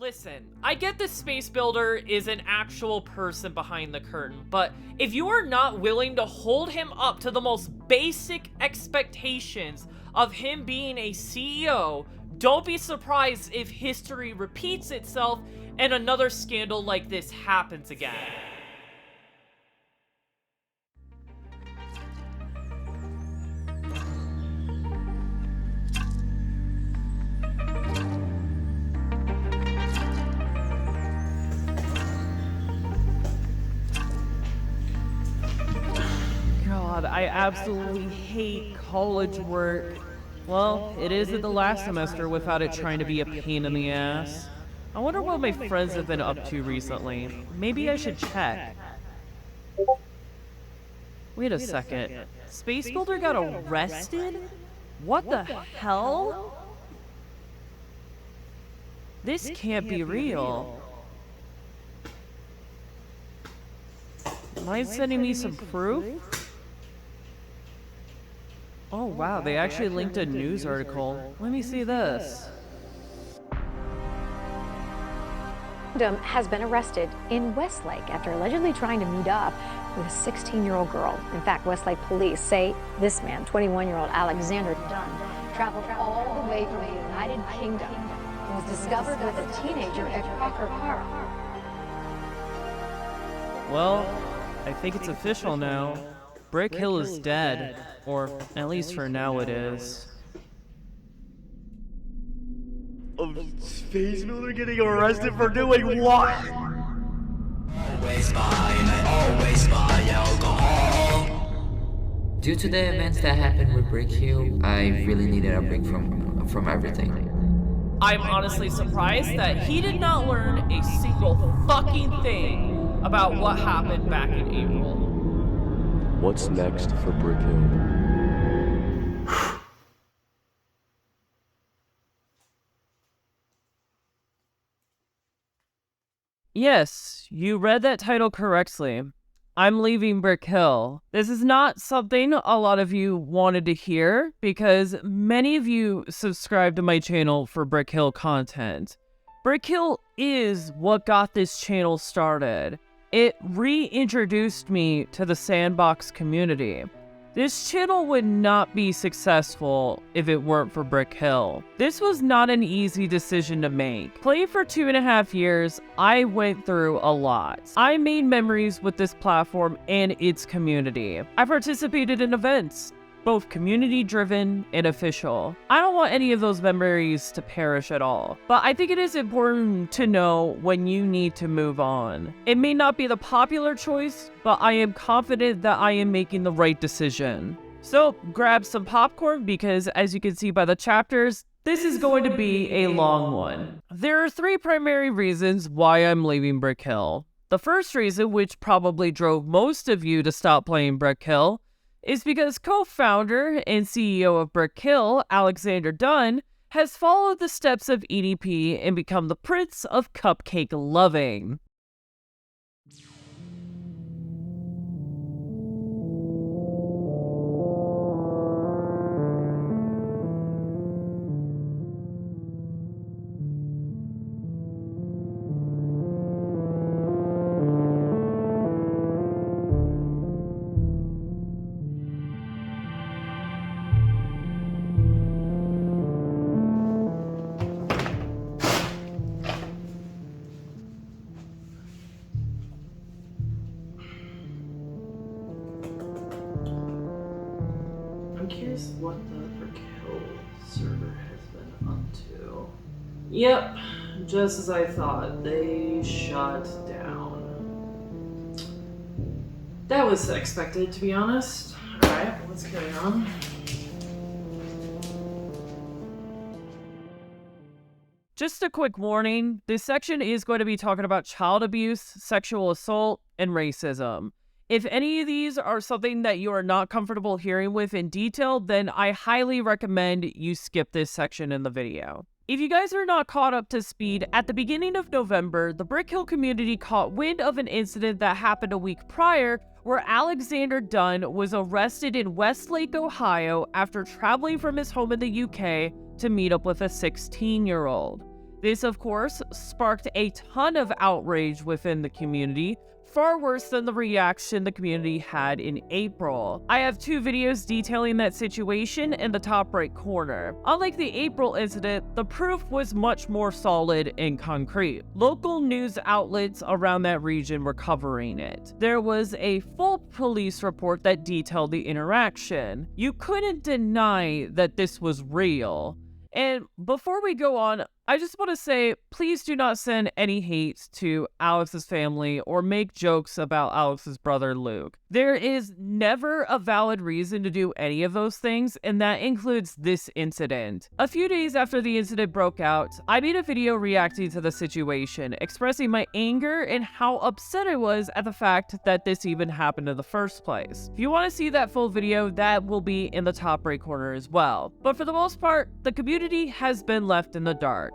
Listen, I get the space builder is an actual person behind the curtain, but if you are not willing to hold him up to the most basic expectations of him being a CEO, don't be surprised if history repeats itself and another scandal like this happens again. God, I absolutely hate college work. Well, it isn't the last semester without it trying to be a pain in the ass. I wonder what my friends have been up to recently. Maybe I should check. Wait a second. Space Builder got arrested? What the hell? This can't be real. Mind sending me some proof? Oh wow, they actually linked a news article. Let me see this. Dunn has been arrested in Westlake after allegedly trying to meet up with a 16-year-old girl. In fact, Westlake police say this man, 21-year-old Alexander Dunn, traveled all the way from the United Kingdom and was discovered with a teenager at Crocker Park. Well, I think it's official now. Brick Hill is dead, or at least for now it is. A space builder getting arrested for doing what? Always buy alcohol. Due to the events that happened with Brick Hill, I really needed a break from everything. I'm honestly surprised that he did not learn a single fucking thing about what happened back in April. What's next for Brick Hill? Yes, you read that title correctly. I'm leaving Brick Hill. This is not something a lot of you wanted to hear because many of you subscribe to my channel for Brick Hill content. Brick Hill is what got this channel started. It reintroduced me to the sandbox community. This channel would not be successful if it weren't for Brick Hill. This was not an easy decision to make. Playing for 2.5 years, I went through a lot. I made memories with this platform and its community. I participated in events, both community-driven and official. I don't want any of those memories to perish at all, but I think it is important to know when you need to move on. It may not be the popular choice, but I am confident that I am making the right decision. So grab some popcorn because, as you can see by the chapters, this is going to be a long one. There are 3 primary reasons why I'm leaving Brick Hill. The first reason, which probably drove most of you to stop playing Brick Hill, is because co-founder and CEO of Brick Hill, Alexander Dunn, has followed the steps of EDP and become the Prince of Cupcake Loving. I'm curious what the Brick Hill server has been up to. Yep, just as I thought, they shut down. That was expected, to be honest. Alright, let's carry on. Just a quick warning, this section is going to be talking about child abuse, sexual assault, and racism. If any of these are something that you are not comfortable hearing with in detail, then I highly recommend you skip this section in the video. If you guys are not caught up to speed, at the beginning of November, the Brick Hill community caught wind of an incident that happened a week prior where Alexander Dunn was arrested in Westlake, Ohio after traveling from his home in the UK to meet up with a 16-year-old. This, of course, sparked a ton of outrage within the community, far worse than the reaction the community had in April. I have 2 videos detailing that situation in the top right corner. Unlike the April incident, the proof was much more solid and concrete. Local news outlets around that region were covering it. There was a full police report that detailed the interaction. You couldn't deny that this was real. And before we go on, I just want to say, please do not send any hate to Alex's family or make jokes about Alex's brother Luke. There is never a valid reason to do any of those things, and that includes this incident. A few days after the incident broke out, I made a video reacting to the situation, expressing my anger and how upset I was at the fact that this even happened in the first place. If you want to see that full video, that will be in the top right corner as well. But for the most part, the community has been left in the dark.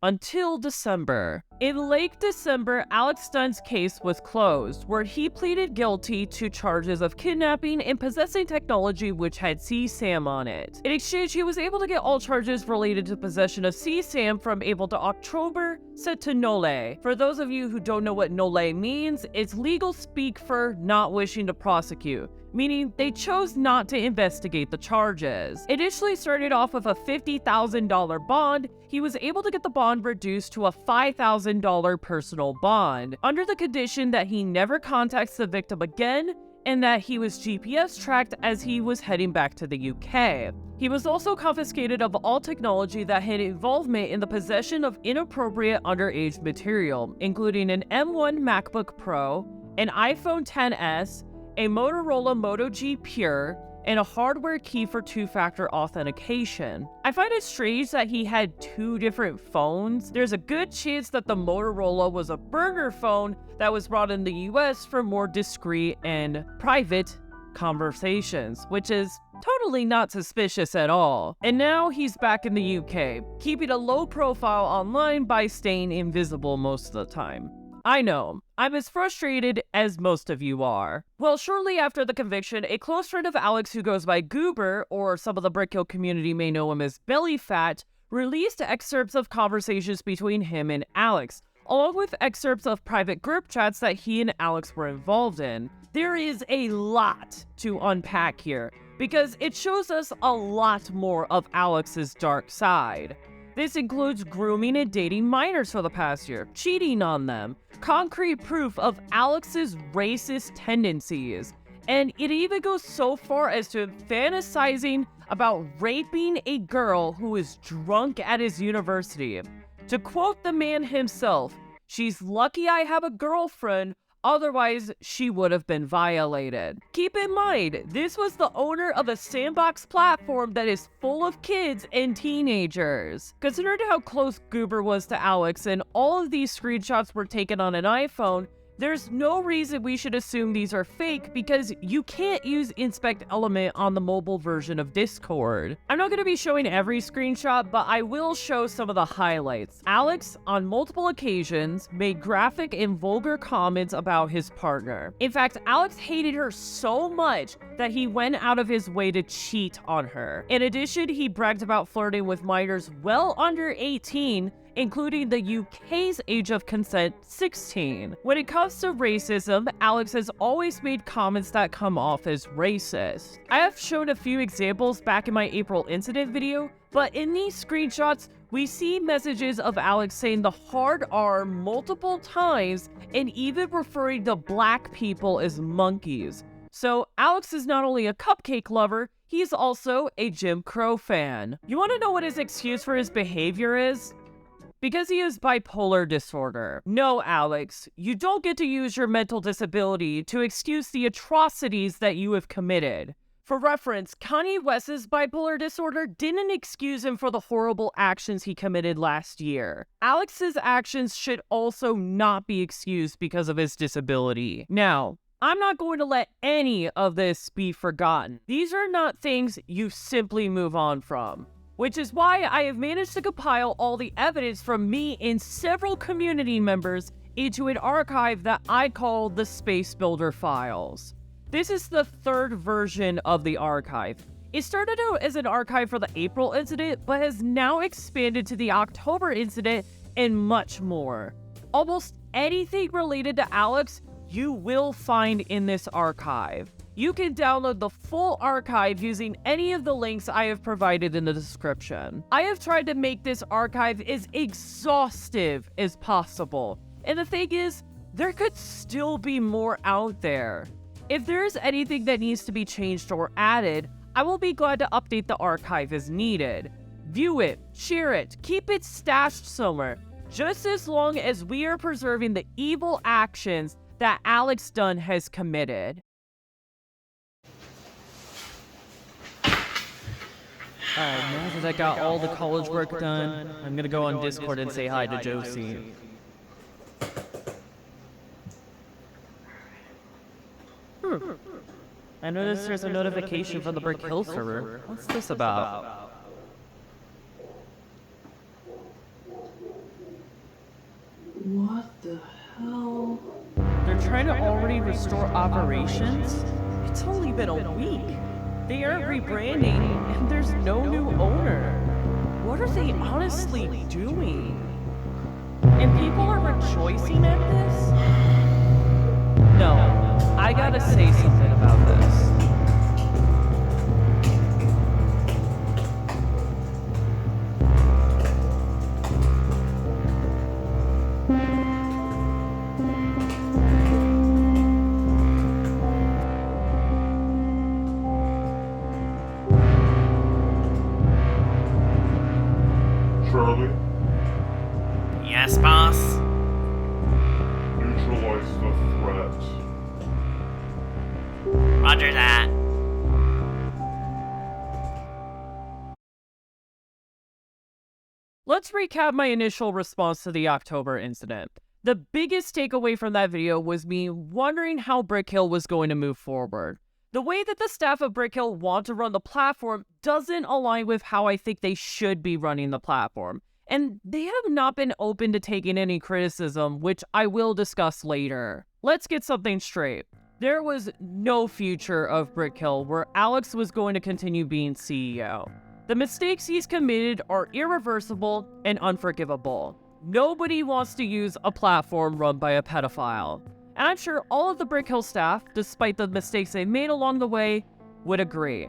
Until December. In late December, Alex Dunn's case was closed, where he pleaded guilty to charges of kidnapping and possessing technology which had CSAM on it. In exchange, he was able to get all charges related to possession of CSAM from April to October set to nolle. For those of you who don't know what nolle means, it's legal speak for not wishing to prosecute, meaning they chose not to investigate the charges. Initially started off with a $50,000 bond, he was able to get the bond reduced to a $5,000 personal bond, under the condition that he never contacts the victim again and that he was GPS tracked as he was heading back to the UK. He was also confiscated of all technology that had involvement in the possession of inappropriate underage material, including an M1 MacBook Pro, an iPhone XS, a Motorola Moto G Pure, and a hardware key for 2-factor authentication. I find it strange that he had 2 different phones. There's a good chance that the Motorola was a burner phone that was brought in the US for more discreet and private conversations, which is totally not suspicious at all. And now he's back in the UK, keeping a low profile online by staying invisible most of the time. I know, I'm as frustrated as most of you are. Well, shortly after the conviction, a close friend of Alex who goes by Goober, or some of the Brickhill community may know him as Belly Fat, released excerpts of conversations between him and Alex, along with excerpts of private group chats that he and Alex were involved in. There is a lot to unpack here, because it shows us a lot more of Alex's dark side. This includes grooming and dating minors for the past year, cheating on them, concrete proof of Alex's racist tendencies, and it even goes so far as to fantasizing about raping a girl who is drunk at his university. To quote the man himself, "She's lucky I have a girlfriend, otherwise she would have been violated." Keep in mind, this was the owner of a sandbox platform that is full of kids and teenagers. Considering how close Goober was to Alex and all of these screenshots were taken on an iPhone, there's no reason we should assume these are fake because you can't use Inspect Element on the mobile version of Discord. I'm not going to be showing every screenshot, but I will show some of the highlights. Alex, on multiple occasions, made graphic and vulgar comments about his partner. In fact, Alex hated her so much that he went out of his way to cheat on her. In addition, he bragged about flirting with minors well under 18, including the UK's age of consent 16. When it comes to racism, Alex has always made comments that come off as racist. I have shown a few examples back in my April incident video, but in these screenshots, we see messages of Alex saying the hard R multiple times and even referring to black people as monkeys. So Alex is not only a cupcake lover, he's also a Jim Crow fan. You want to know what his excuse for his behavior is? Because he has bipolar disorder. No, Alex, you don't get to use your mental disability to excuse the atrocities that you have committed. For reference, Kanye West's bipolar disorder didn't excuse him for the horrible actions he committed last year. Alex's actions should also not be excused because of his disability. Now, I'm not going to let any of this be forgotten. These are not things you simply move on from. Which is why I have managed to compile all the evidence from me and several community members into an archive that I call the Space Builder Files. This is the 3rd version of the archive. It started out as an archive for the April incident, but has now expanded to the October incident and much more. Almost anything related to Alex, you will find in this archive. You can download the full archive using any of the links I have provided in the description. I have tried to make this archive as exhaustive as possible, and the thing is, there could still be more out there. If there's anything that needs to be changed or added, I will be glad to update the archive as needed. View it, share it, keep it stashed somewhere, just as long as we are preserving the evil actions that Alex Dunn has committed. Alright, now that I got all the college work done, I'm gonna go on Discord and say hi to Josie. I noticed there's a notification from the Brick Hill server. What's this about? What the hell? They're trying to already restore operations? It's only been a week. They are rebranding, and there's no new owner. What are they honestly doing? And people are rejoicing at this? No, I gotta say something about this. Charlie, Yes, boss? neutralize the threat. Roger that. Let's recap my initial response to the October incident. The biggest takeaway from that video was me wondering how Brick Hill was going to move forward. The way that the staff of Brick Hill want to run the platform doesn't align with how I think they should be running the platform, and they have not been open to taking any criticism, which I will discuss later. Let's get something straight. There was no future of Brick Hill where Alex was going to continue being CEO. The mistakes he's committed are irreversible and unforgivable. Nobody wants to use a platform run by a pedophile. And I'm sure all of the Brick Hill staff, despite the mistakes they made along the way, would agree.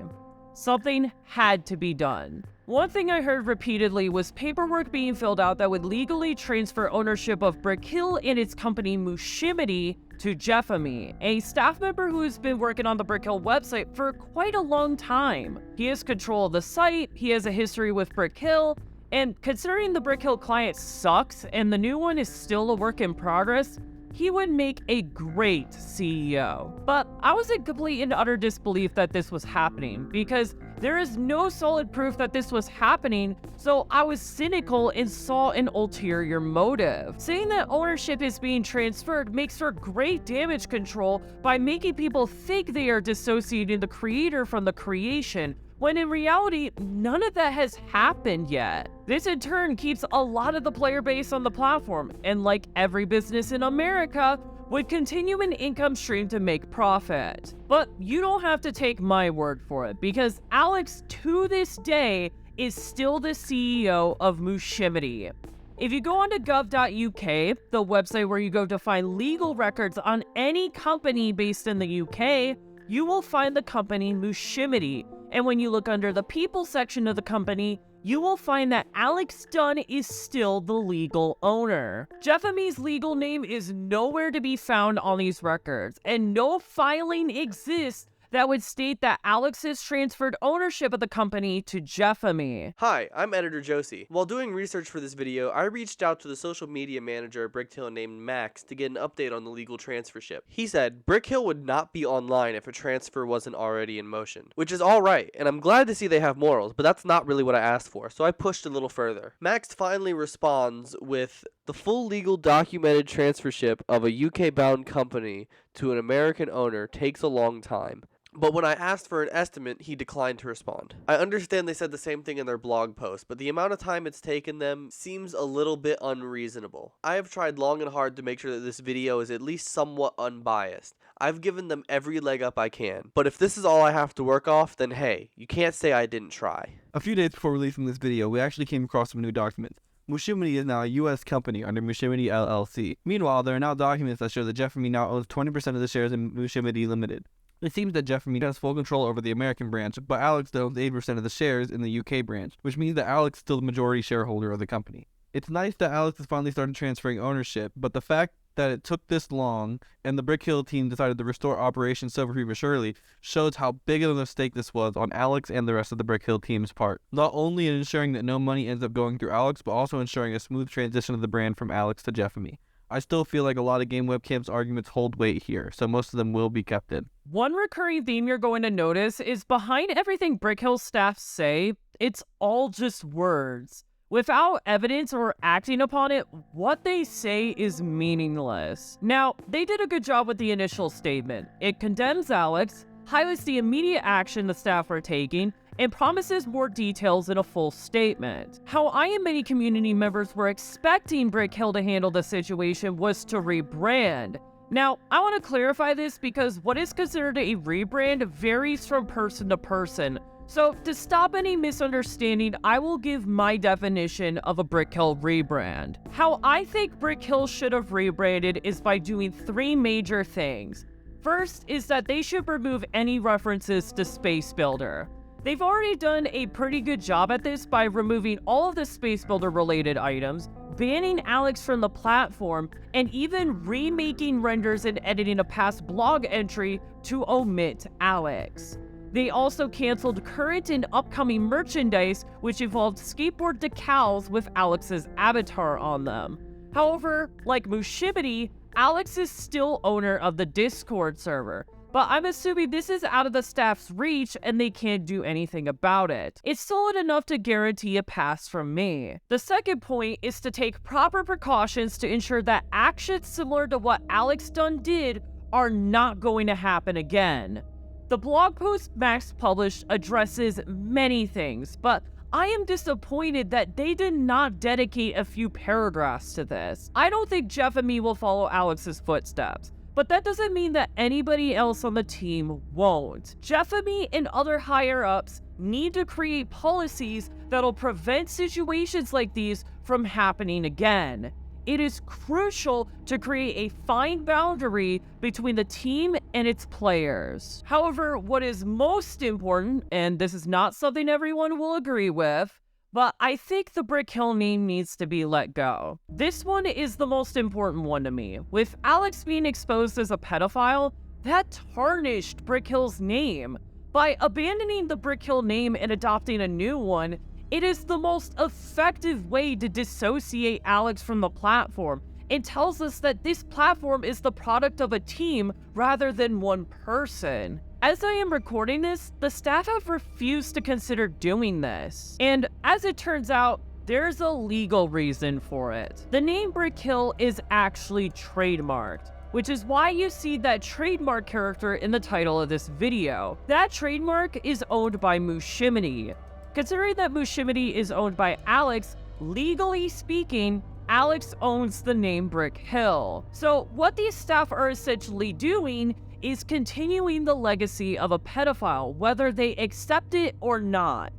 Something had to be done. One thing I heard repeatedly was paperwork being filled out that would legally transfer ownership of Brick Hill and its company Mushimity to Jeffamy, a staff member who has been working on the Brick Hill website for quite a long time. He has control of the site, he has a history with Brick Hill, and considering the Brick Hill client sucks and the new one is still a work in progress, he would make a great CEO. But I was in complete and utter disbelief that this was happening, because there is no solid proof that this was happening, so I was cynical and saw an ulterior motive. Saying that ownership is being transferred makes for great damage control by making people think they are dissociating the creator from the creation, when in reality, none of that has happened yet. This in turn keeps a lot of the player base on the platform, and like every business in America, would continue an income stream to make profit. But you don't have to take my word for it, because Alex, to this day, is still the CEO of Mushimity. If you go onto gov.uk, the website where you go to find legal records on any company based in the UK, you will find the company Mushimity. And when you look under the people section of the company, you will find that Alex Dunn is still the legal owner. Jeffamy's legal name is nowhere to be found on these records, and no filing exists that would state that Alex has transferred ownership of the company to Jeffamy. Hi, I'm Editor Josie. While doing research for this video, I reached out to the social media manager at Brick Hill named Max to get an update on the legal transfership. He said Brick Hill would not be online if a transfer wasn't already in motion, which is alright, and I'm glad to see they have morals, but that's not really what I asked for, so I pushed a little further. Max finally responds with the full legal documented transfership of a UK-bound company to an American owner takes a long time. But when I asked for an estimate, he declined to respond. I understand they said the same thing in their blog post, but the amount of time it's taken them seems a little bit unreasonable. I have tried long and hard to make sure that this video is at least somewhat unbiased. I've given them every leg up I can, but if this is all I have to work off, then hey, you can't say I didn't try. A few days before releasing this video, we actually came across some new documents. Mushimity is now a U.S. company under Mushimity LLC. Meanwhile, there are now documents that show that Jeffrey now owns 20% of the shares in Mushimity Limited. It seems that Jeffrey has full control over the American branch, but Alex owns 8% of the shares in the UK branch, which means that Alex is still the majority shareholder of the company. It's nice that Alex has finally started transferring ownership, but the fact that it took this long and the Brick Hill team decided to restore Operation Silver prematurely shows how big of a mistake this was on Alex and the rest of the Brick Hill team's part. Not only in ensuring that no money ends up going through Alex, but also ensuring a smooth transition of the brand from Alex to Jeffamy. I still feel like a lot of Game Webcam's arguments hold weight here, so most of them will be kept in. One recurring theme you're going to notice is behind everything Brick Hill staff say, it's all just words. Without evidence or acting upon it, what they say is meaningless. Now, they did a good job with the initial statement. It condemns Alex, highlights the immediate action the staff are taking, and promises more details in a full statement. How I and many community members were expecting Brick Hill to handle the situation was to rebrand. Now, I want to clarify this because what is considered a rebrand varies from person to person. So, to stop any misunderstanding, I will give my definition of a Brick Hill rebrand. How I think Brick Hill should have rebranded is by doing 3 major things. First is that they should remove any references to Space Builder. They've already done a pretty good job at this by removing all of the Space Builder related items, banning Alex from the platform, and even remaking renders and editing a past blog entry to omit Alex. They also canceled current and upcoming merchandise, which involved skateboard decals with Alex's avatar on them. However, like Mushimity, Alex is still owner of the Discord server, but I'm assuming this is out of the staff's reach and they can't do anything about it. It's solid enough to guarantee a pass from me. The second point is to take proper precautions to ensure that actions similar to what Alex Dunn did are not going to happen again. The blog post Max published addresses many things, but I am disappointed that they did not dedicate a few paragraphs to this. I don't think Jeff and me will follow Alex's footsteps, but that doesn't mean that anybody else on the team won't. Jeff and me and other higher-ups need to create policies that'll prevent situations like these from happening again. It is crucial to create a fine boundary between the team and its players. However, what is most important, and this is not something everyone will agree with, but I think the Brick Hill name needs to be let go. This one is the most important one to me. With Alex being exposed as a pedophile, that tarnished Brick Hill's name. By abandoning the Brick Hill name and adopting a new one, it is the most effective way to dissociate Alex from the platform and tells us that this platform is the product of a team rather than one person. As I am recording this, the staff have refused to consider doing this. And as it turns out, there's a legal reason for it. The name Brick Hill is actually trademarked, which is why you see that trademark character in the title of this video. That trademark is owned by Mushimity. Considering that Mushimity is owned by Alex, legally speaking, Alex owns the name Brick Hill. So what these staff are essentially doing is continuing the legacy of a pedophile, whether they accept it or not.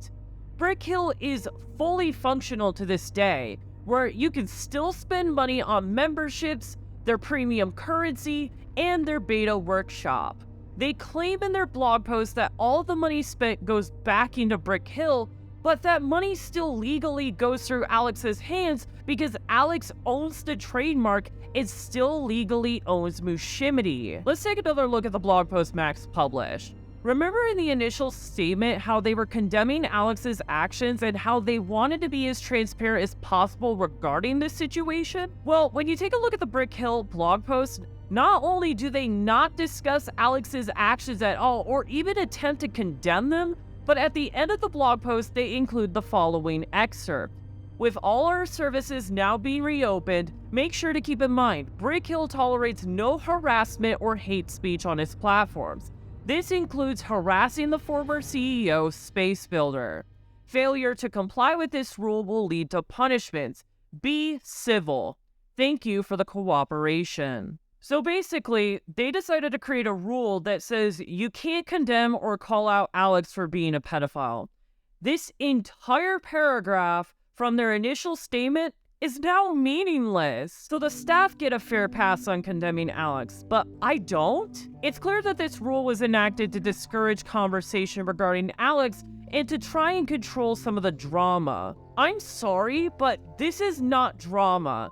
Brick Hill is fully functional to this day, where you can still spend money on memberships, their premium currency, and their beta workshop. They claim in their blog post that all the money spent goes back into Brick Hill, but that money still legally goes through Alex's hands because Alex owns the trademark and still legally owns Mushimity. Let's take another look at the blog post Max published. Remember in the initial statement how they were condemning Alex's actions and how they wanted to be as transparent as possible regarding this situation? Well, when you take a look at the Brick Hill blog post, not only do they not discuss Alex's actions at all or even attempt to condemn them, but at the end of the blog post they include the following excerpt. With all our services now being reopened, make sure to keep in mind, Brick Hill tolerates no harassment or hate speech on its platforms. This includes harassing the former CEO, Space Builder. Failure to comply with this rule will lead to punishments. Be civil. Thank you for the cooperation. So basically, they decided to create a rule that says you can't condemn or call out Alex for being a pedophile. This entire paragraph from their initial statement is now meaningless. So the staff get a fair pass on condemning Alex, but I don't? It's clear that this rule was enacted to discourage conversation regarding Alex and to try and control some of the drama. I'm sorry, but this is not drama.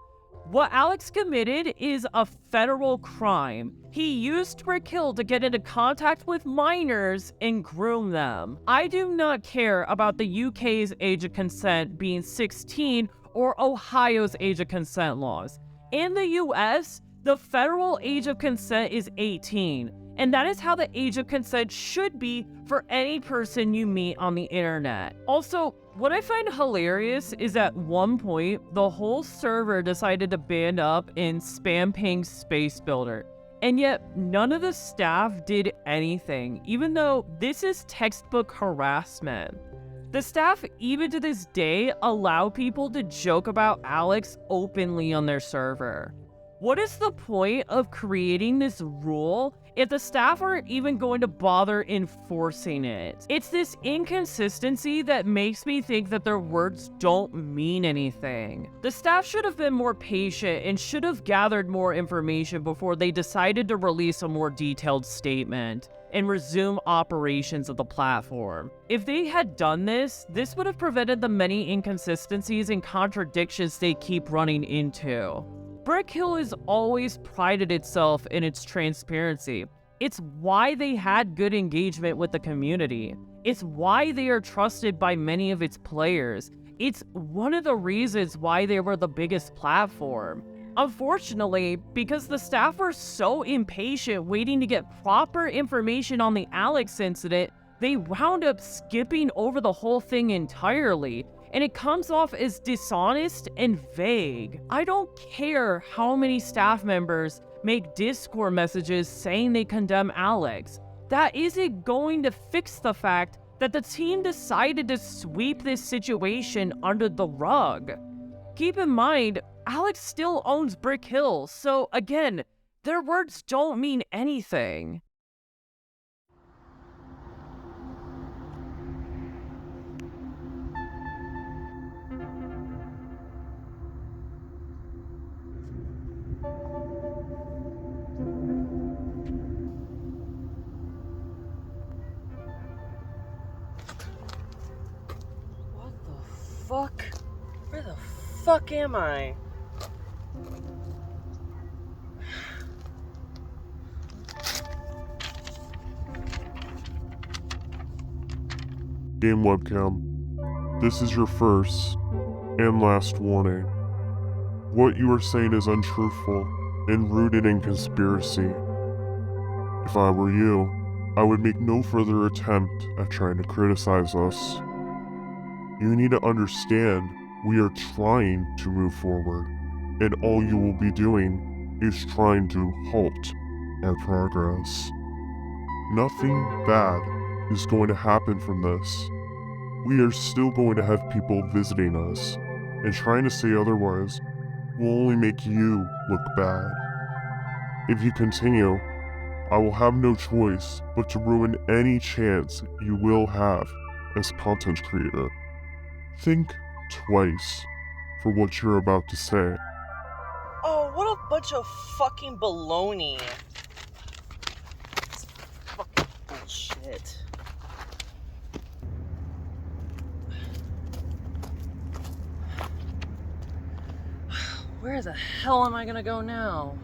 What Alex committed is a federal crime. He used Brick Hill to get into contact with minors and groom them. I do not care about the UK's age of consent being 16 or Ohio's age of consent laws. In the US, the federal age of consent is 18, and that is how the age of consent should be for any person you meet on the internet. Also, what I find hilarious is at one point, the whole server decided to band up and spam ping Space Builder, and yet none of the staff did anything, even though this is textbook harassment. The staff, even to this day, allow people to joke about Alex openly on their server. What is the point of creating this rule if the staff aren't even going to bother enforcing it? It's this inconsistency that makes me think that their words don't mean anything. The staff should have been more patient and should have gathered more information before they decided to release a more detailed statement and resume operations of the platform. If they had done this, this would have prevented the many inconsistencies and contradictions they keep running into. Brick Hill has always prided itself in its transparency. It's why they had good engagement with the community. It's why they are trusted by many of its players. It's one of the reasons why they were the biggest platform. Unfortunately, because the staff were so impatient waiting to get proper information on the Alex incident, they wound up skipping over the whole thing entirely, and it comes off as dishonest and vague. I don't care how many staff members make Discord messages saying they condemn Alex. That isn't going to fix the fact that the team decided to sweep this situation under the rug. Keep in mind, Alex still owns Brick Hill, so again, their words don't mean anything. What the fuck? Where the fuck am I? Game webcam. This is your first and last warning. What you are saying is untruthful and rooted in conspiracy. If I were you, I would make no further attempt at trying to criticize us. You need to understand we are trying to move forward, and all you will be doing is trying to halt our progress. Nothing bad is going to happen from this. We are still going to have people visiting us, and trying to say otherwise will only make you look bad. If you continue, I will have no choice but to ruin any chance you will have as a content creator. Think twice for what you're about to say. Oh, what a bunch of fucking baloney. It's fucking bullshit. Where the hell am I gonna go now?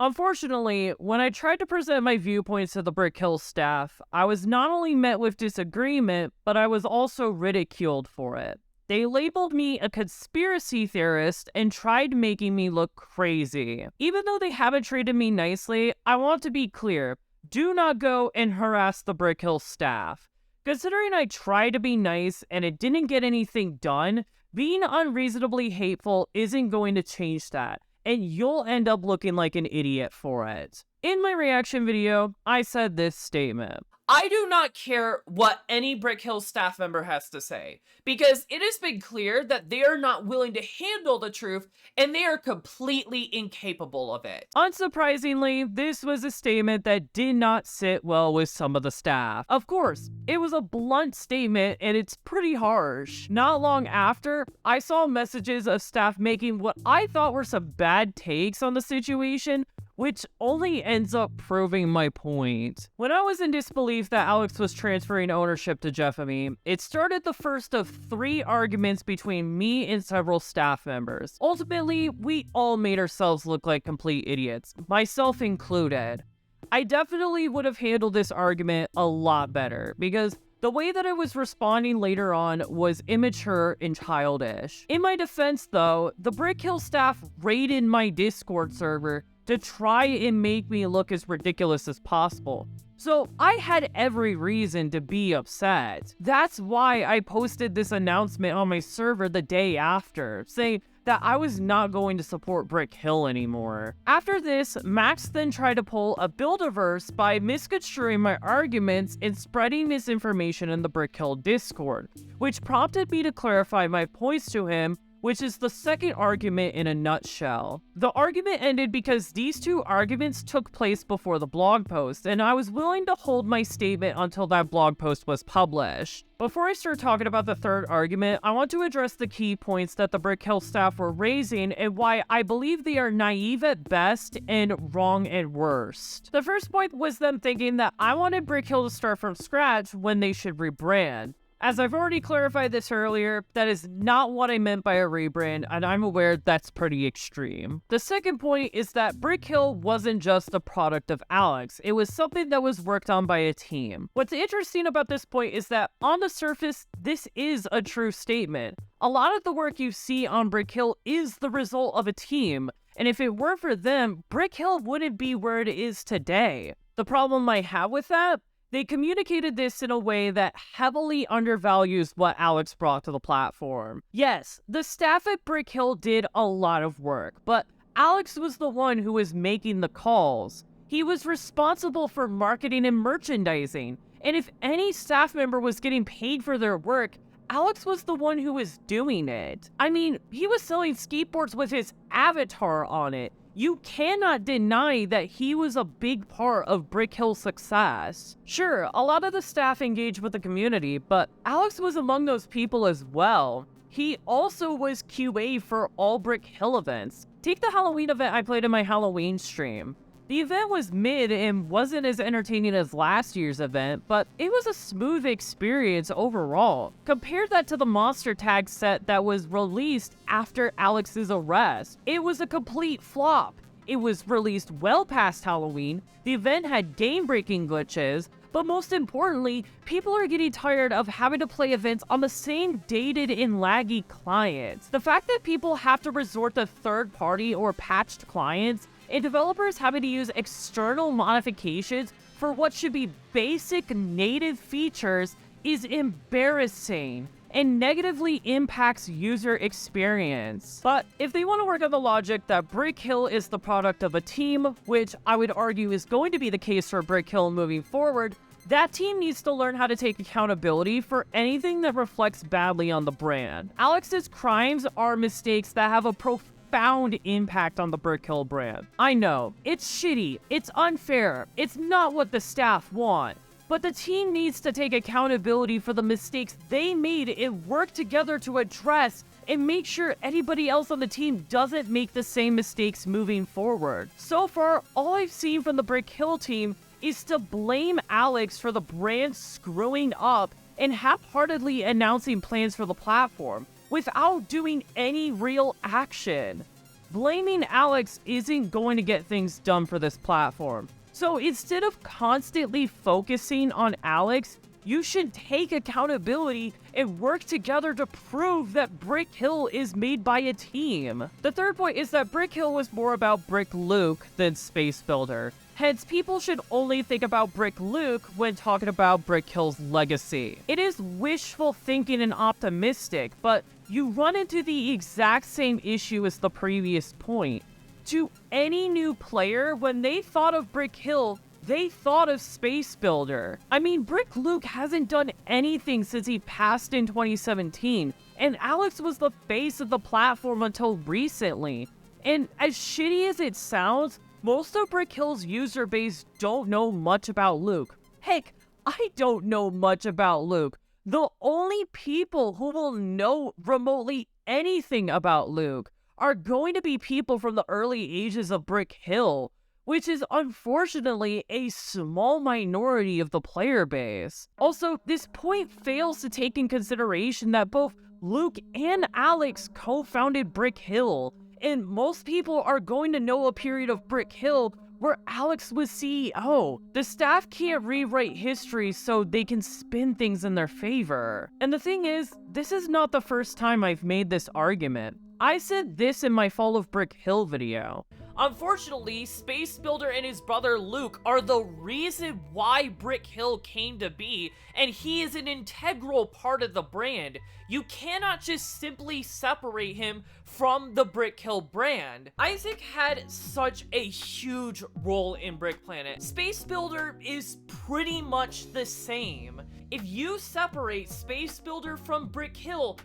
Unfortunately, when I tried to present my viewpoints to the Brick Hill staff, I was not only met with disagreement, but I was also ridiculed for it. They labeled me a conspiracy theorist and tried making me look crazy. Even though they haven't treated me nicely, I want to be clear, do not go and harass the Brick Hill staff. Considering I tried to be nice and it didn't get anything done, being unreasonably hateful isn't going to change that. and you'll end up looking like an idiot for it. In my reaction video, I said this statement. I do not care what any Brick Hill staff member has to say, because it has been clear that they are not willing to handle the truth and they are completely incapable of it. Unsurprisingly, this was a statement that did not sit well with some of the staff. Of course, it was a blunt statement and it's pretty harsh. Not long after, I saw messages of staff making what I thought were some bad takes on the situation, which only ends up proving my point. When I was in disbelief that Alex was transferring ownership to Jeff and me, it started the first of 3 arguments between me and several staff members. Ultimately, we all made ourselves look like complete idiots, myself included. I definitely would have handled this argument a lot better, because the way that I was responding later on was immature and childish. In my defense though, the Brick Hill staff raided my Discord server to try and make me look as ridiculous as possible. So I had every reason to be upset. That's why I posted this announcement on my server the day after, saying that I was not going to support Brick Hill anymore. After this, Max then tried to pull a Buildiverse by misconstruing my arguments and spreading misinformation in the Brick Hill Discord, which prompted me to clarify my points to him, which is the second argument in a nutshell. The argument ended because these 2 arguments took place before the blog post, and I was willing to hold my statement until that blog post was published. Before I start talking about the third argument, I want to address the key points that the Brick Hill staff were raising and why I believe they are naive at best and wrong at worst. The first point was them thinking that I wanted Brick Hill to start from scratch when they should rebrand. As I've already clarified this earlier, that is not what I meant by a rebrand, and I'm aware that's pretty extreme. The second point is that Brick Hill wasn't just a product of Alex, it was something that was worked on by a team. What's interesting about this point is that on the surface, this is a true statement. A lot of the work you see on Brick Hill is the result of a team, and if it weren't for them, Brick Hill wouldn't be where it is today. The problem I have with that? They communicated this in a way that heavily undervalues what Alex brought to the platform. Yes, the staff at Brick Hill did a lot of work, but Alex was the one who was making the calls. He was responsible for marketing and merchandising, and if any staff member was getting paid for their work, Alex was the one who was doing it. I mean, he was selling skateboards with his avatar on it. You cannot deny that he was a big part of Brick Hill's success. Sure, a lot of the staff engaged with the community, but Alex was among those people as well. He also was QA for all Brick Hill events. Take the Halloween event I played in my Halloween stream. The event was mid and wasn't as entertaining as last year's event, but it was a smooth experience overall. Compare that to the monster tag set that was released after Alex's arrest. It was a complete flop. It was released well past Halloween, the event had game-breaking glitches, but most importantly, people are getting tired of having to play events on the same dated and laggy clients. The fact that people have to resort to third-party or patched clients and developers having to use external modifications for what should be basic native features is embarrassing and negatively impacts user experience. But if they want to work on the logic that Brick Hill is the product of a team, which I would argue is going to be the case for Brick Hill moving forward, that team needs to learn how to take accountability for anything that reflects badly on the brand. Alex's crimes are mistakes that have a profound impact on the Brick Hill brand. I know, it's shitty, it's unfair, it's not what the staff want, but the team needs to take accountability for the mistakes they made and work together to address and make sure anybody else on the team doesn't make the same mistakes moving forward. So far, all I've seen from the Brick Hill team is to blame Alex for the brand screwing up and half-heartedly announcing plans for the platform without doing any real action. Blaming Alex isn't going to get things done for this platform. So instead of constantly focusing on Alex, you should take accountability and work together to prove that Brick Hill is made by a team. The third point is that Brick Hill was more about Brick Luke than Space Builder. Hence, people should only think about Brick Luke when talking about Brick Hill's legacy. It is wishful thinking and optimistic, but you run into the exact same issue as the previous point. to any new player, when they thought of Brick Hill, they thought of Space Builder. I mean, Brick Luke hasn't done anything since he passed in 2017, and Alex was the face of the platform until recently. And as shitty as it sounds, most of Brick Hill's user base don't know much about Luke. Heck, I don't know much about Luke. The only people who will know remotely anything about Luke are going to be people from the early ages of Brick Hill, which is unfortunately a small minority of the player base. Also, this point fails to take in consideration that both Luke and Alex co-founded Brick Hill, and most people are going to know a period of Brick Hill where Alex was CEO. The staff can't rewrite history so they can spin things in their favor. And the thing is, this is not the first time I've made this argument. I said this in my Fall of Brick Hill video. Unfortunately, Space Builder and his brother Luke are the reason why Brick Hill came to be, and he is an integral part of the brand. You cannot just simply separate him from the Brick Hill brand. Isaac had such a huge role in Brick Planet. Space Builder is pretty much the same. If you separate Space Builder from Brick Hill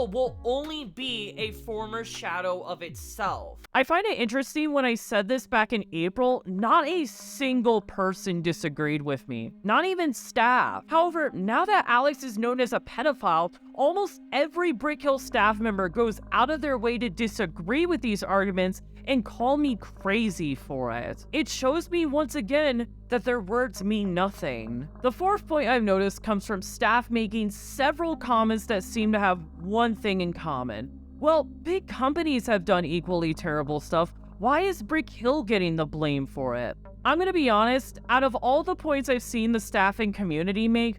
will only be a former shadow of itself. I find it interesting when I said this back in April, not a single person disagreed with me, not even staff. However, now that Alex is known as a pedophile, almost every Brick Hill staff member goes out of their way to disagree with these arguments and call me crazy for it. It shows me once again that their words mean nothing. The fourth point I've noticed comes from staff making several comments that seem to have one thing in common. Well, big companies have done equally terrible stuff. Why is Brick Hill getting the blame for it? I'm gonna be honest, out of all the points I've seen the staff and community make,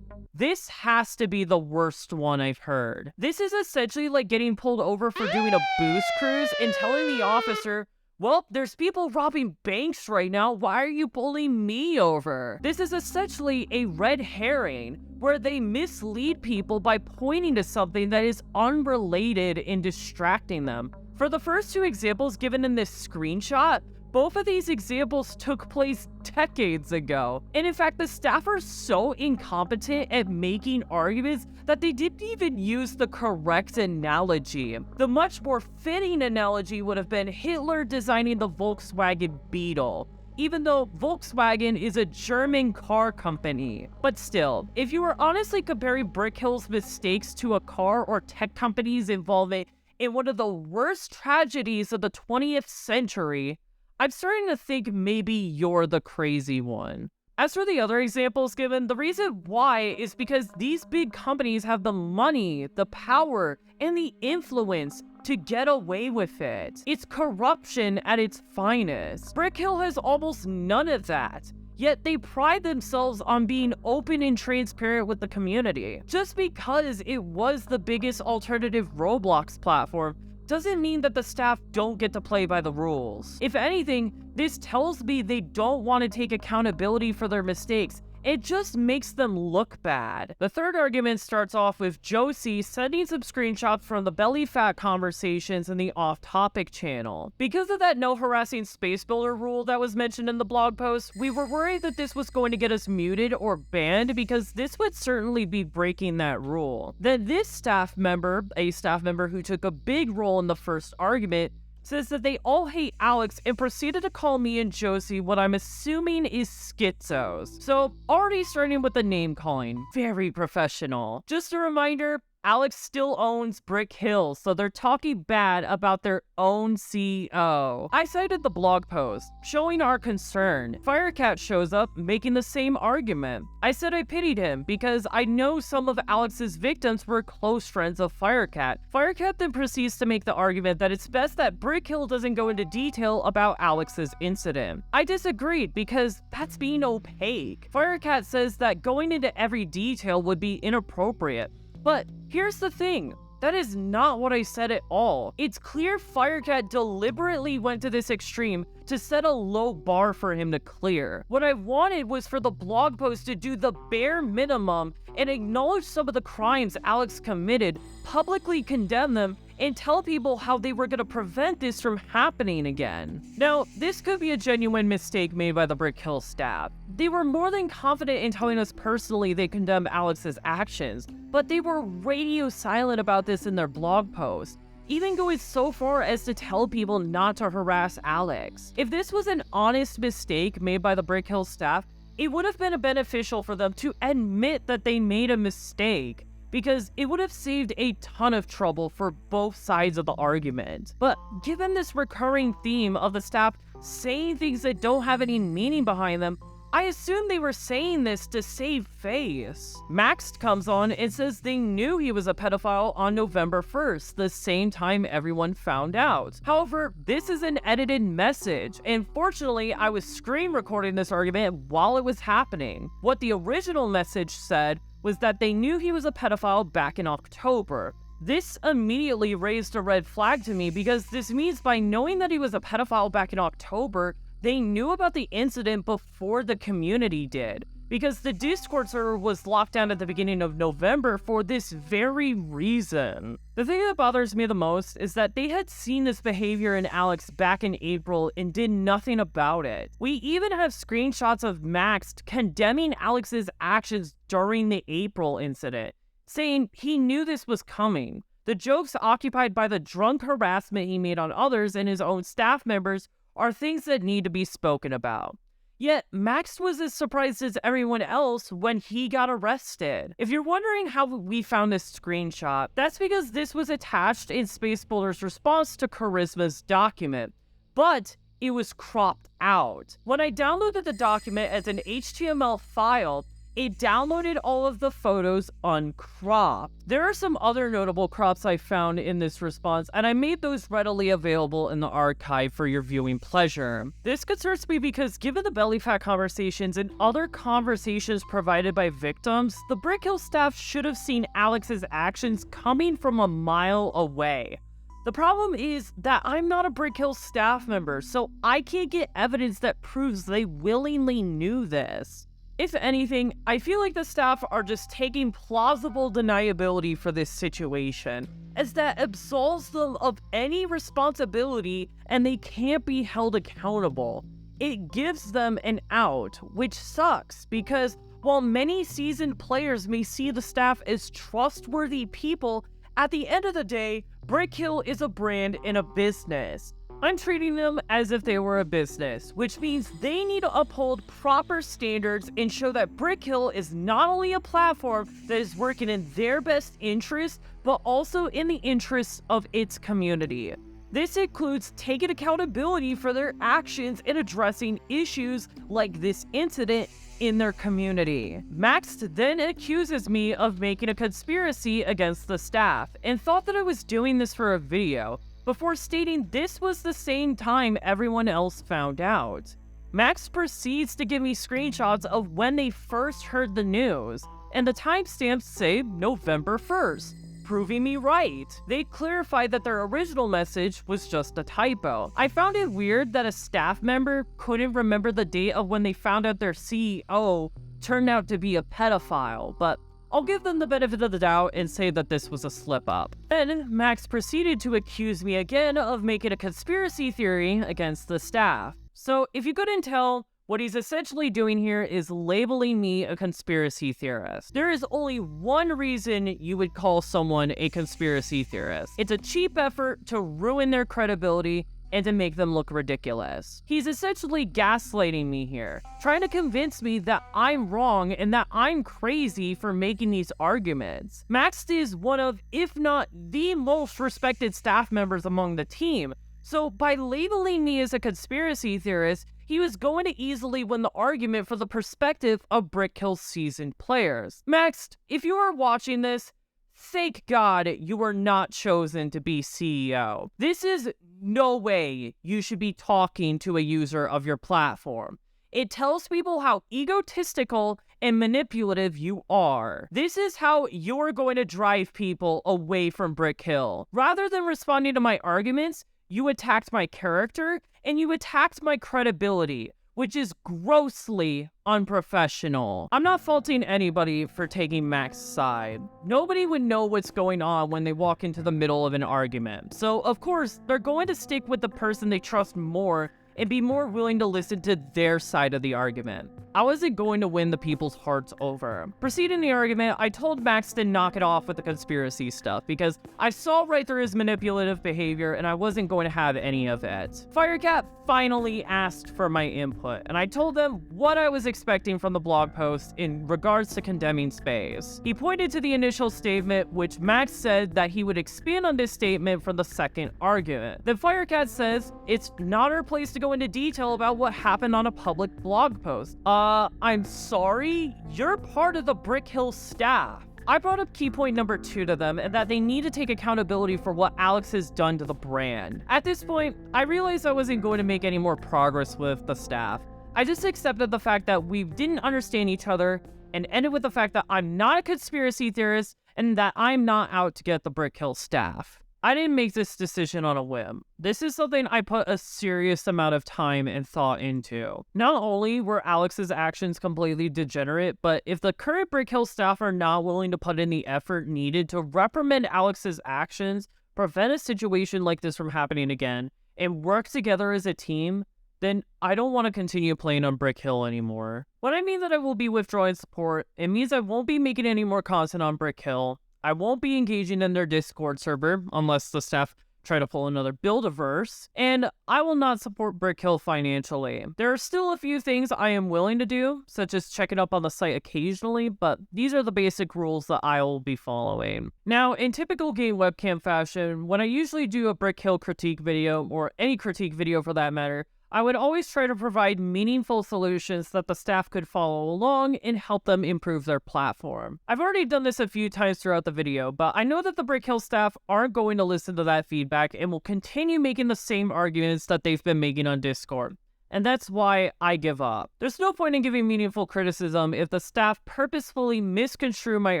this has to be the worst one I've heard. This is essentially like getting pulled over for doing a booze cruise and telling the officer, well, there's people robbing banks right now, why are you pulling me over? This is essentially a red herring, where they mislead people by pointing to something that is unrelated and distracting them. For the first two examples given in this screenshot, both of these examples took place decades ago. And in fact, the staff are so incompetent at making arguments that they didn't even use the correct analogy. The much more fitting analogy would have been Hitler designing the Volkswagen Beetle, even though Volkswagen is a German car company. But still, if you were honestly comparing Brick Hill's mistakes to a car or tech companies involved in one of the worst tragedies of the 20th century, I'm starting to think maybe you're the crazy one. As for the other examples given, the reason why is because these big companies have the money, the power, and the influence to get away with it. It's corruption at its finest. Brick Hill has almost none of that, yet they pride themselves on being open and transparent with the community. Just because it was the biggest alternative Roblox platform doesn't mean that the staff don't get to play by the rules. If anything, this tells me they don't want to take accountability for their mistakes. It just makes them look bad. The third argument starts off with Josie sending some screenshots from the belly fat conversations in the off-topic channel. Because of that no harassing space builder rule that was mentioned in the blog post, we were worried that this was going to get us muted or banned because this would certainly be breaking that rule. Then this staff member, a staff member who took a big role in the first argument, says that they all hate Alex and proceeded to call me and Josie what I'm assuming is schizos. So already starting with the name calling, very professional. Just a reminder, Alex still owns Brick Hill, so they're talking bad about their own CEO. I cited the blog post, showing our concern. Firecat shows up, making the same argument. I said I pitied him because I know some of Alex's victims were close friends of Firecat. Firecat then proceeds to make the argument that it's best that Brick Hill doesn't go into detail about Alex's incident. I disagreed because that's being opaque. Firecat says that going into every detail would be inappropriate. But here's the thing, that is not what I said at all. It's clear Firecat deliberately went to this extreme to set a low bar for him to clear. What I wanted was for the blog post to do the bare minimum and acknowledge some of the crimes Alex committed, publicly condemn them, and tell people how they were going to prevent this from happening again. Now, this could be a genuine mistake made by the Brick Hill staff. They were more than confident in telling us personally they condemned Alex's actions, but they were radio silent about this in their blog post, even going so far as to tell people not to harass Alex. If this was an honest mistake made by the Brick Hill staff, it would have been beneficial for them to admit that they made a mistake, because it would have saved a ton of trouble for both sides of the argument. But given this recurring theme of the staff saying things that don't have any meaning behind them, I assume they were saying this to save face. Max comes on and says they knew he was a pedophile on November 1st, the same time everyone found out. However, this is an edited message, and fortunately, I was screen recording this argument while it was happening. What the original message said was that they knew he was a pedophile back in October. This immediately raised a red flag to me, because this means by knowing that he was a pedophile back in October, they knew about the incident before the community did, because the Discord server was locked down at the beginning of November for this very reason. The thing that bothers me the most is that they had seen this behavior in Alex back in April and did nothing about it. We even have screenshots of Max condemning Alex's actions during the April incident, saying he knew this was coming. The jokes occupied by the drunk harassment he made on others and his own staff members are things that need to be spoken about. Yet, Max was as surprised as everyone else when he got arrested. If you're wondering how we found this screenshot, that's because this was attached in Space Boulder's response to Charisma's document, but it was cropped out. When I downloaded the document as an HTML file, it downloaded all of the photos uncropped. There are some other notable crops I found in this response, and I made those readily available in the archive for your viewing pleasure. This concerns me because given the belly fat conversations and other conversations provided by victims, the Brick Hill staff should have seen Alex's actions coming from a mile away. The problem is that I'm not a Brick Hill staff member, so I can't get evidence that proves they willingly knew this. If anything, I feel like the staff are just taking plausible deniability for this situation, as that absolves them of any responsibility and they can't be held accountable. It gives them an out, which sucks, because while many seasoned players may see the staff as trustworthy people, at the end of the day, Brick Hill is a brand and a business. I'm treating them as if they were a business, which means they need to uphold proper standards and show that Brick Hill is not only a platform that is working in their best interest, but also in the interests of its community. This includes taking accountability for their actions and addressing issues like this incident in their community. Max then accuses me of making a conspiracy against the staff and thought that I was doing this for a video, before stating this was the same time everyone else found out. Max proceeds to give me screenshots of when they first heard the news, and the timestamps say November 1st, proving me right. They clarified that their original message was just a typo. I found it weird that a staff member couldn't remember the date of when they found out their CEO turned out to be a pedophile, but I'll give them the benefit of the doubt and say that this was a slip-up. Then, Max proceeded to accuse me again of making a conspiracy theory against the staff. So, if you couldn't tell, what he's essentially doing here is labeling me a conspiracy theorist. There is only one reason you would call someone a conspiracy theorist. It's a cheap effort to ruin their credibility and to make them look ridiculous. He's essentially gaslighting me here, trying to convince me that I'm wrong and that I'm crazy for making these arguments. Max is one of, if not the most respected staff members among the team, so by labeling me as a conspiracy theorist, he was going to easily win the argument for the perspective of Brick Hill seasoned players. Max, if you are watching this, thank God you were not chosen to be CEO. This is no way you should be talking to a user of your platform. It tells people how egotistical and manipulative you are. This is how you're going to drive people away from Brick Hill. Rather than responding to my arguments, you attacked my character and you attacked my credibility, which is grossly unprofessional. I'm not faulting anybody for taking Max's side. Nobody would know what's going on when they walk into the middle of an argument. So, of course, they're going to stick with the person they trust more and be more willing to listen to their side of the argument. I wasn't going to win the people's hearts over. Proceeding the argument, I told Max to knock it off with the conspiracy stuff because I saw right through his manipulative behavior and I wasn't going to have any of it. Firecat finally asked for my input, and I told them what I was expecting from the blog post in regards to condemning space. He pointed to the initial statement, which Max said that he would expand on this statement for the second argument. Then Firecat says it's not our place to go into detail about what happened on a public blog post. I'm sorry? You're part of the Brick Hill staff. I brought up key point number 2 to them, and that they need to take accountability for what Alex has done to the brand. At this point, I realized I wasn't going to make any more progress with the staff. I just accepted the fact that we didn't understand each other, and ended with the fact that I'm not a conspiracy theorist, and that I'm not out to get the Brick Hill staff. I didn't make this decision on a whim. This is something I put a serious amount of time and thought into. Not only were Alex's actions completely degenerate, but if the current Brick Hill staff are not willing to put in the effort needed to reprimand Alex's actions, prevent a situation like this from happening again, and work together as a team, then I don't want to continue playing on Brick Hill anymore. When I mean that I will be withdrawing support, it means I won't be making any more content on Brick Hill. I won't be engaging in their Discord server unless the staff try to pull another Build-A-Verse, and I will not support Brick Hill financially. There are still a few things I am willing to do, such as checking up on the site occasionally, but these are the basic rules that I will be following. Now, in typical game webcam fashion, when I usually do a Brick Hill critique video, or any critique video for that matter, I would always try to provide meaningful solutions that the staff could follow along and help them improve their platform. I've already done this a few times throughout the video, but I know that the Brick Hill staff aren't going to listen to that feedback and will continue making the same arguments that they've been making on Discord. And that's why I give up. There's no point in giving meaningful criticism if the staff purposefully misconstrue my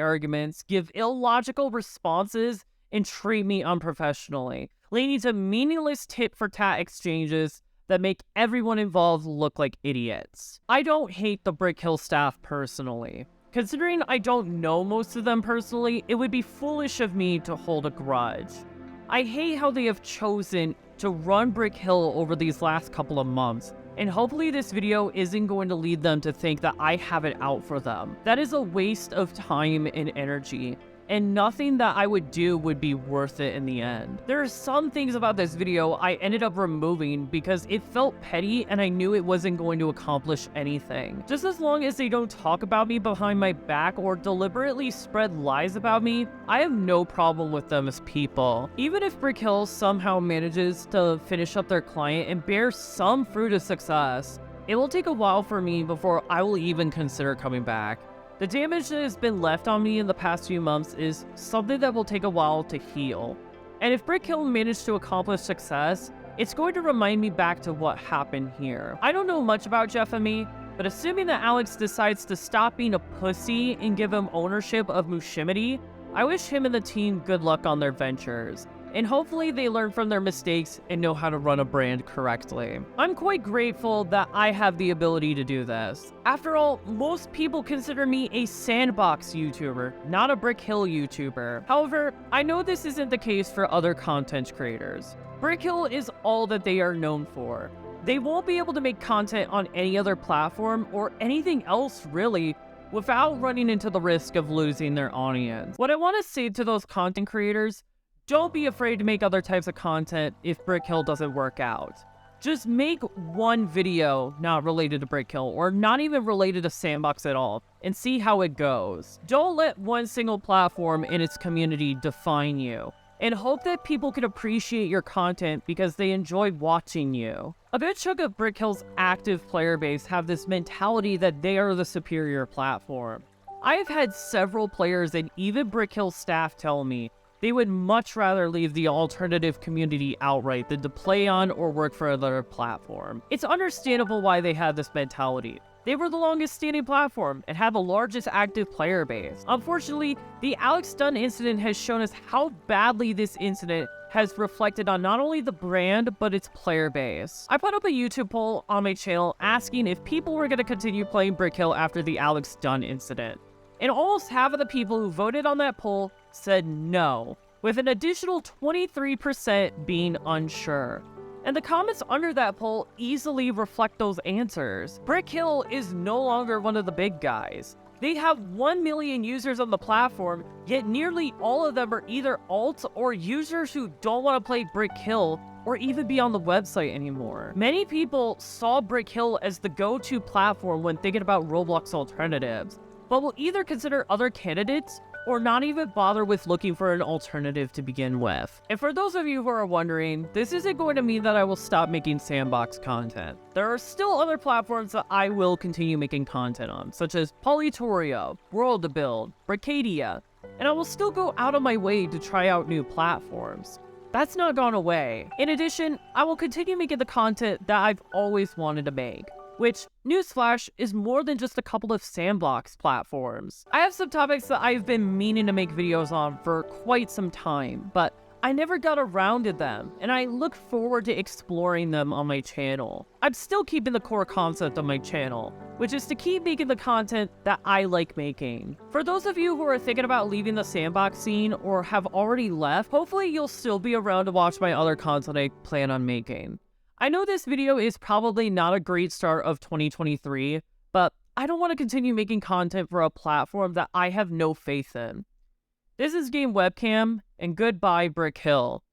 arguments, give illogical responses, and treat me unprofessionally, leading to meaningless tit-for-tat exchanges that make everyone involved look like idiots. I don't hate the Brick Hill staff personally. Considering I don't know most of them personally, it would be foolish of me to hold a grudge. I hate how they have chosen to run Brick Hill over these last couple of months, and hopefully this video isn't going to lead them to think that I have it out for them. That is a waste of time and energy, and nothing that I would do would be worth it in the end. There are some things about this video I ended up removing because it felt petty and I knew it wasn't going to accomplish anything. Just as long as they don't talk about me behind my back or deliberately spread lies about me, I have no problem with them as people. Even if Brick Hill somehow manages to finish up their client and bear some fruit of success, it will take a while for me before I will even consider coming back. The damage that has been left on me in the past few months is something that will take a while to heal. And if Brick Hill managed to accomplish success, it's going to remind me back to what happened here. I don't know much about Jeff and me, but assuming that Alex decides to stop being a pussy and give him ownership of Mushimity, I wish him and the team good luck on their ventures. And hopefully they learn from their mistakes and know how to run a brand correctly. I'm quite grateful that I have the ability to do this. After all, most people consider me a sandbox YouTuber, not a Brick Hill YouTuber. However, I know this isn't the case for other content creators. Brick Hill is all that they are known for. They won't be able to make content on any other platform or anything else really without running into the risk of losing their audience. What I want to say to those content creators, don't be afraid to make other types of content if Brick Hill doesn't work out. Just make one video not related to Brick Hill or not even related to Sandbox at all and see how it goes. Don't let one single platform and its community define you, and hope that people can appreciate your content because they enjoy watching you. A good chunk of Brick Hill's active player base have this mentality that they are the superior platform. I have had several players and even Brick Hill staff tell me they would much rather leave the alternative community outright than to play on or work for another platform. It's understandable why they had this mentality. They were the longest standing platform and had the largest active player base. Unfortunately, the Alex Dunn incident has shown us how badly this incident has reflected on not only the brand, but its player base. I put up a YouTube poll on my channel asking if people were going to continue playing Brick Hill after the Alex Dunn incident. And almost half of the people who voted on that poll said no, with an additional 23% being unsure. And the comments under that poll easily reflect those answers. Brick Hill is no longer one of the big guys. They have 1 million users on the platform, yet nearly all of them are either alts or users who don't want to play Brick Hill or even be on the website anymore. Many people saw Brick Hill as the go-to platform when thinking about Roblox alternatives, but will either consider other candidates or not even bother with looking for an alternative to begin with. And for those of you who are wondering, this isn't going to mean that I will stop making sandbox content. There are still other platforms that I will continue making content on, such as Polytoria, World to Build, Bricadia, and I will still go out of my way to try out new platforms. That's not gone away. In addition, I will continue making the content that I've always wanted to make, which, newsflash, is more than just a couple of sandbox platforms. I have some topics that I've been meaning to make videos on for quite some time, but I never got around to them, and I look forward to exploring them on my channel. I'm still keeping the core concept of my channel, which is to keep making the content that I like making. For those of you who are thinking about leaving the sandbox scene or have already left, hopefully you'll still be around to watch my other content I plan on making. I know this video is probably not a great start of 2023, but I don't want to continue making content for a platform that I have no faith in. This is Game Webcam, and goodbye Brick Hill.